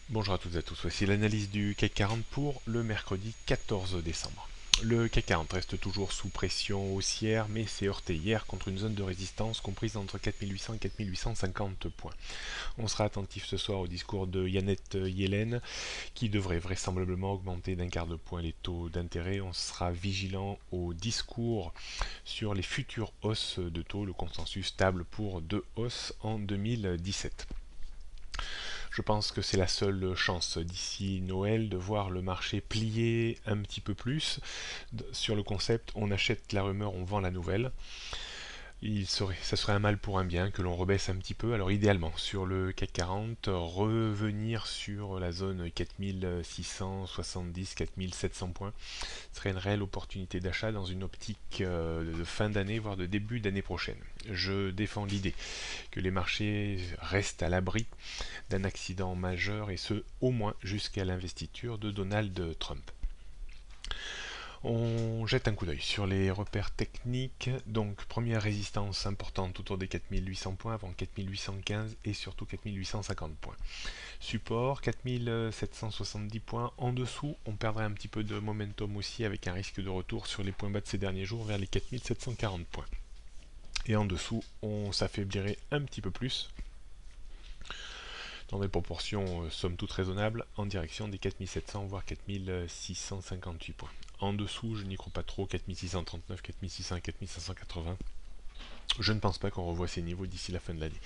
Bonjour à toutes et à tous, voici l'analyse du CAC 40 pour le mercredi 14 décembre. Le CAC 40 reste toujours sous pression haussière, mais s'est heurté hier contre une zone de résistance comprise entre 4800 et 4850 points. On sera attentif ce soir au discours de Janet Yellen, qui devrait vraisemblablement augmenter d'un quart de point les taux d'intérêt. On sera vigilant au discours sur les futures hausses de taux, le consensus stable pour 2 hausses en 2017. Je pense que c'est la seule chance d'ici Noël de voir le marché plier un petit peu plus sur le concept on achète la rumeur, on vend la nouvelle. Ça serait un mal pour un bien que l'on rebaisse un petit peu. Alors idéalement, sur le CAC 40, revenir sur la zone 4670-4700 points serait une réelle opportunité d'achat dans une optique de fin d'année, voire de début d'année prochaine. Je défends l'idée que les marchés restent à l'abri d'un accident majeur, et ce au moins jusqu'à l'investiture de Donald Trump. On jette un coup d'œil sur les repères techniques. Donc première résistance importante autour des 4800 points avant 4815 et surtout 4850 points. Support 4770 points. En dessous, on perdrait un petit peu de momentum aussi avec un risque de retour sur les points bas de ces derniers jours vers les 4740 points. Et en dessous, on s'affaiblirait un petit peu plus dans des proportions somme toute raisonnables en direction des 4700 voire 4658 points. En dessous, je n'y crois pas trop, 4639, 4600, 4580. Je ne pense pas qu'on revoie ces niveaux d'ici la fin de l'année.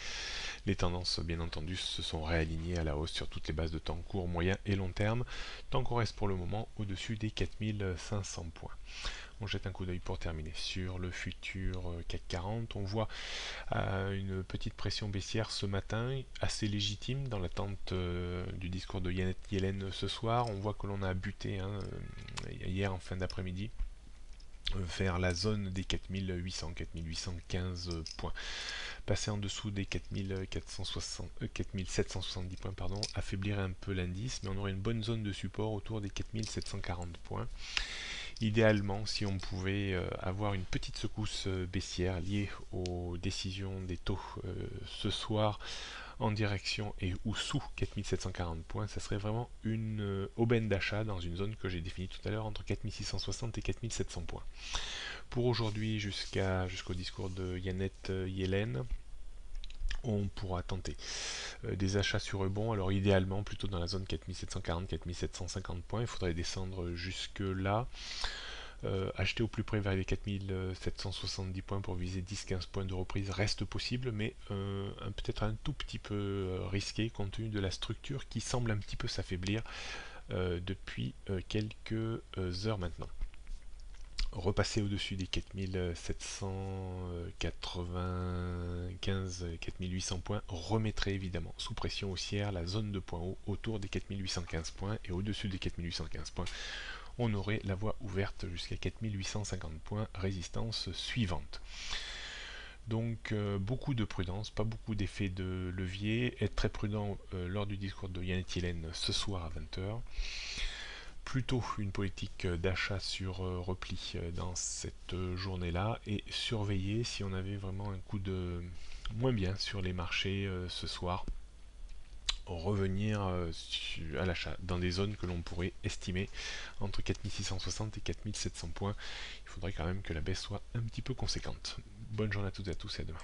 Les tendances, bien entendu, se sont réalignées à la hausse sur toutes les bases de temps court, moyen et long terme, tant qu'on reste pour le moment au-dessus des 4500 points. On jette un coup d'œil pour terminer sur le futur CAC 40. On voit une petite pression baissière ce matin, assez légitime dans l'attente du discours de Janet Yellen ce soir. On voit que l'on a buté hier en fin d'après-midi vers la zone des 4800-4815 points. Passer en dessous des 4770 points, affaiblirait un peu l'indice, mais on aurait une bonne zone de support autour des 4740 points. Idéalement, si on pouvait avoir une petite secousse baissière liée aux décisions des taux ce soir en direction et ou sous 4740 points, ça serait vraiment une aubaine d'achat dans une zone que j'ai définie tout à l'heure entre 4660 et 4700 points. Pour aujourd'hui, jusqu'au discours de Janet Yellen, on pourra tenter des achats sur rebond, alors idéalement plutôt dans la zone 4740-4750 points. Il faudrait descendre jusque là, acheter au plus près vers les 4770 points pour viser 10-15 points de reprise reste possible, mais peut-être un tout petit peu risqué compte tenu de la structure qui semble un petit peu s'affaiblir depuis quelques heures maintenant. Repasser au-dessus des 4795-4800 points remettrait évidemment sous pression haussière la zone de points haut autour des 4815 points, et au-dessus des 4815 points on aurait la voie ouverte jusqu'à 4850 points, résistance suivante. Donc beaucoup de prudence, pas beaucoup d'effet de levier, être très prudent lors du discours de Janet Yellen ce soir à 20h. Plutôt une politique d'achat sur repli dans cette journée-là, et surveiller si on avait vraiment un coup de moins bien sur les marchés ce soir, revenir à l'achat dans des zones que l'on pourrait estimer entre 4660 et 4700 points. Il faudrait quand même que la baisse soit un petit peu conséquente. Bonne journée à toutes et à tous et à demain.